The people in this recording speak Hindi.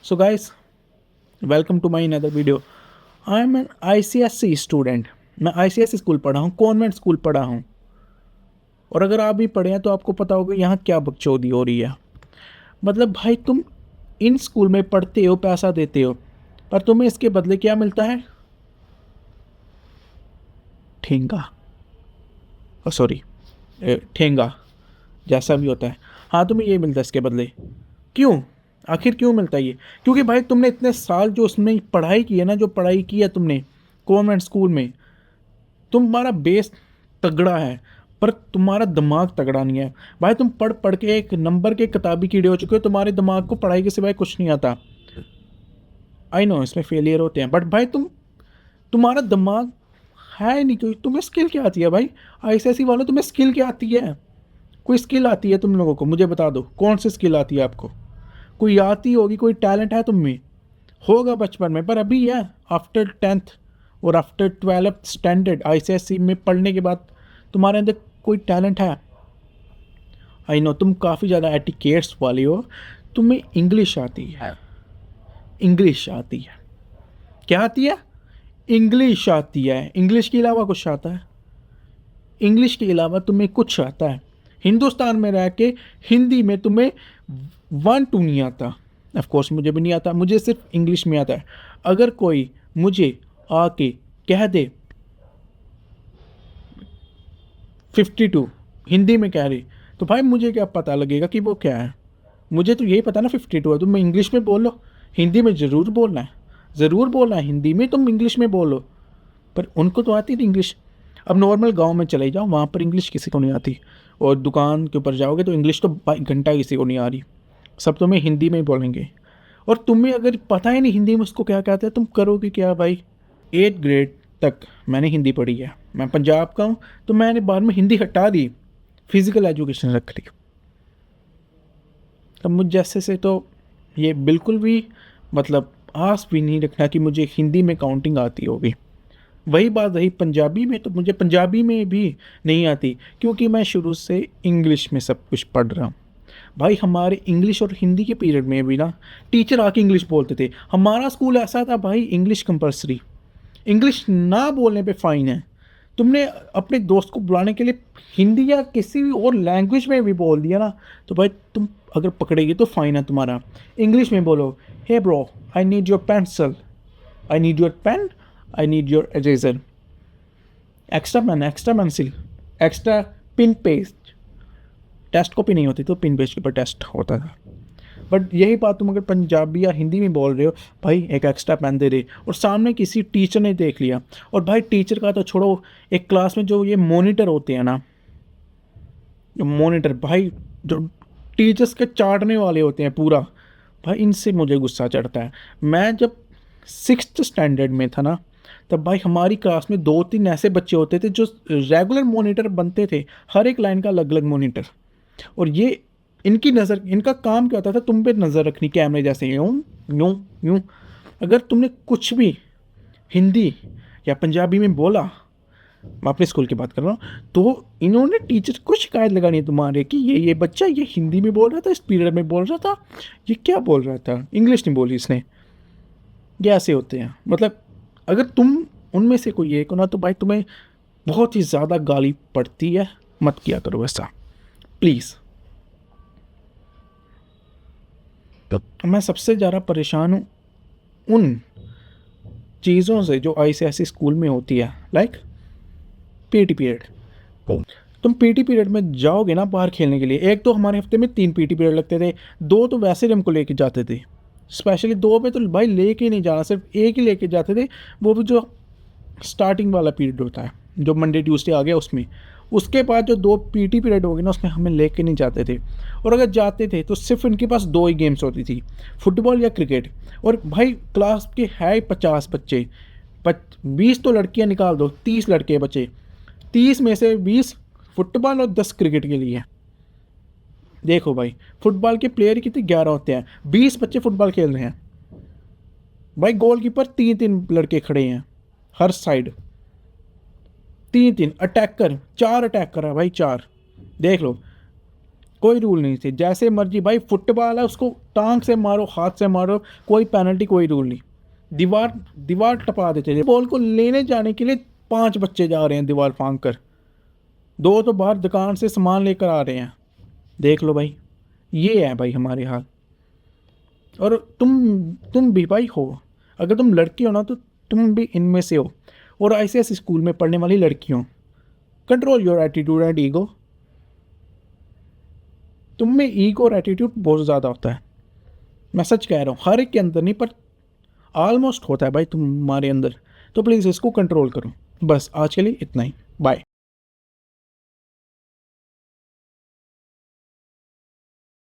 So guys, welcome to my another video. I am an ICSC student. मैं ICSC स्कूल पढ़ा हूँ, कॉन्वेंट स्कूल पढ़ा हूँ। और अगर आप भी पढ़े हैं तो आपको पता होगा यहाँ क्या बकचोदी हो रही है। मतलब भाई तुम इन स्कूल में पढ़ते हो, पैसा देते हो, पर तुम्हें इसके बदले क्या मिलता है? ठेंगा, सॉरी, ठेंगा, जैसा भी होता है। हाँ, तुम्हें ये मिलता है इसके बदले। क्यों? आखिर क्यों मिलता है ये? क्योंकि भाई तुमने इतने साल जो उसमें पढ़ाई की है ना, जो पढ़ाई की है तुमने कॉन्वेंट स्कूल में, तुम्हारा बेस तगड़ा है, पर तुम्हारा दिमाग तगड़ा नहीं है। भाई तुम पढ़ पढ़ के एक नंबर के किताबी कीड़े हो चुके हो। तुम्हारे दिमाग को पढ़ाई के सिवाय कुछ नहीं आता। आई नो इसमें फेलियर होते हैं, बट भाई तुम्हारा दिमाग है नहीं। क्योंकि तुम्हें स्किल क्या आती है भाई? आईसीएसई वालों, तुम्हें स्किल क्या आती है? कोई स्किल आती है तुम लोगों को? मुझे बता दो, कौन सी स्किल आती है आपको? कोई आती होगी, कोई टैलेंट है तुम में, होगा बचपन में, पर अभी है आफ्टर 10th और आफ्टर 12th स्टैंडर्ड आईसीएसई में पढ़ने के बाद तुम्हारे अंदर कोई टैलेंट है? आई नो तुम काफ़ी ज़्यादा एटिकेट्स वाले हो। तुम्हें इंग्लिश आती है, इंग्लिश आती है। क्या आती है? इंग्लिश आती है। इंग्लिश के अलावा कुछ आता है? इंग्लिश के अलावा तुम्हें कुछ आता है? हिंदुस्तान में रह के हिंदी में तुम्हें 1 2 नहीं आता। ऑफ कोर्स मुझे भी नहीं आता, मुझे सिर्फ इंग्लिश में आता है। अगर कोई मुझे आके कह दे 52 हिंदी में कह रही, तो भाई मुझे क्या पता लगेगा कि वो क्या है? मुझे तो यही पता ना 52 है। तुम इंग्लिश में बोलो, हिंदी में ज़रूर बोलना है, ज़रूर बोलना है हिंदी में, तुम इंग्लिश में बोलो। पर उनको तो आती थी इंग्लिश। अब नॉर्मल गांव में चले जाओ, वहाँ पर इंग्लिश किसी को नहीं आती। और दुकान के ऊपर जाओगे तो इंग्लिश तो घंटा किसी को नहीं आ रही। सब तुम्हें हिंदी में ही बोलेंगे। और तुम्हें अगर पता ही नहीं हिंदी में उसको क्या कहते हैं, तुम करोगे क्या भाई? 8th ग्रेड तक मैंने हिंदी पढ़ी है। मैं पंजाब का हूँ, तो मैंने बाद में हिंदी हटा दी, फिज़िकल एजुकेशन रख ली। तब मुझ जैसे से तो ये बिल्कुल भी मतलब आस भी नहीं रखना कि मुझे हिंदी में काउंटिंग आती होगी। वही बात रही पंजाबी में, तो मुझे पंजाबी में भी नहीं आती, क्योंकि मैं शुरू से इंग्लिश में सब कुछ पढ़ रहा हूँ। भाई हमारे इंग्लिश और हिंदी के पीरियड में भी ना टीचर आके इंग्लिश बोलते थे। हमारा स्कूल ऐसा था भाई, इंग्लिश कंपलसरी, इंग्लिश ना बोलने पे फ़ाइन है। तुमने अपने दोस्त को बुलाने के लिए हिंदी या किसी भी और लैंग्वेज में भी बोल दिया ना, तो भाई तुम अगर पकड़ेगी तो फ़ाइन है तुम्हारा। इंग्लिश में बोलो, hey bro, I need your pencil, I need your pen, I need your eraser, extra pen, extra pencil, extra pin paste. Test copy नहीं होती तो पिन पेज के ऊपर टेस्ट होता था। बट यही बात तुम अगर पंजाबी या हिंदी में बोल रहे हो, भाई एक एक्स्ट्रा पेन दे रहे, और सामने किसी टीचर ने देख लिया। और भाई टीचर का तो छोड़ो, एक क्लास में जो ये मॉनिटर होते हैं ना, जो मॉनिटर भाई, जो टीचर्स के चाटने वाले होते हैं पूरा, भाई इनसे मुझे गुस्सा चढ़ता है। मैं जब 6th स्टैंडर्ड में था ना, तब भाई हमारी क्लास में 2 3 ऐसे बच्चे होते थे जो रेगुलर मॉनिटर बनते थे, हर एक लाइन का अलग अलग मॉनिटर। और ये इनकी नज़र, इनका काम क्या होता था? तुम पे नज़र रखनी, कैमरे जैसे यूँ यूँ यूँ। अगर तुमने कुछ भी हिंदी या पंजाबी में बोला, मैं अपने स्कूल की बात कर रहा हूँ, तो इन्होंने टीचर को शिकायत लगानी है तुम्हारे कि ये बच्चा ये हिंदी में बोल रहा था, इस पीरियड में बोल रहा था, ये क्या बोल रहा था, इंग्लिश नहीं बोली इसने। ये ऐसे होते हैं। मतलब अगर तुम उनमें से कोई एक हो ना, तो भाई तुम्हें बहुत ही ज़्यादा गाली पड़ती है। मत किया करो ऐसा प्लीज़। मैं सबसे ज़्यादा परेशान हूँ उन चीज़ों से जो आईसीएसई स्कूल में होती है, लाइक पीटी पीरियड। तुम पीटी पीरियड में जाओगे ना बाहर खेलने के लिए, एक तो हमारे हफ्ते में 3 पीटी पीरियड लगते थे, 2 तो वैसे ही हमको लेके जाते थे। स्पेशली 2 में तो भाई लेके नहीं जाना, सिर्फ एक ही लेके जाते थे, वो भी जो स्टार्टिंग वाला पीरियड होता है, जो मंडे ट्यूसडे आ गया उसमें। उसके बाद जो 2 पीटी पीरियड हो गए ना, उसमें हमें लेके नहीं जाते थे। और अगर जाते थे तो सिर्फ इनके पास 2 ही गेम्स होती थी, फुटबॉल या क्रिकेट। और भाई क्लास के है 50 बच्चे, 20 तो लड़कियां निकाल दो, 30 लड़के बचे, 30 में से 20 फुटबॉल और 10 क्रिकेट के लिए। देखो भाई, फुटबॉल के प्लेयर कितने 11 होते हैं, 20 बच्चे फुटबॉल खेल रहे हैं। भाई गोलकीपर 3 3 लड़के खड़े हैं हर साइड, 3 3 अटैकर, 4 अटैकर है भाई, 4। देख लो, कोई रूल नहीं थे, जैसे मर्जी भाई फुटबॉल है उसको टांग से मारो, हाथ से मारो, कोई पेनल्टी कोई रूल नहीं। दीवार दीवार टपा देते थे, बॉल को लेने जाने के लिए 5 बच्चे जा रहे हैं दीवार फांग कर, 2 तो बाहर दुकान से सामान लेकर आ रहे हैं। देख लो भाई, ये है भाई हमारे हाल। और तुम भी भाई हो, अगर तुम लड़की हो ना तो तुम भी इनमें से हो, और ऐसे ऐसे स्कूल में पढ़ने वाली लड़की हो। Control your attitude and ego. तुम में ईगो और एटीट्यूड बहुत ज़्यादा होता है, मैं सच कह रहा हूँ, हर एक के अंदर नहीं पर ऑलमोस्ट होता है भाई तुम्हारे अंदर। तो प्लीज़ इसको कंट्रोल करो। बस आज के लिए इतना ही, बाय।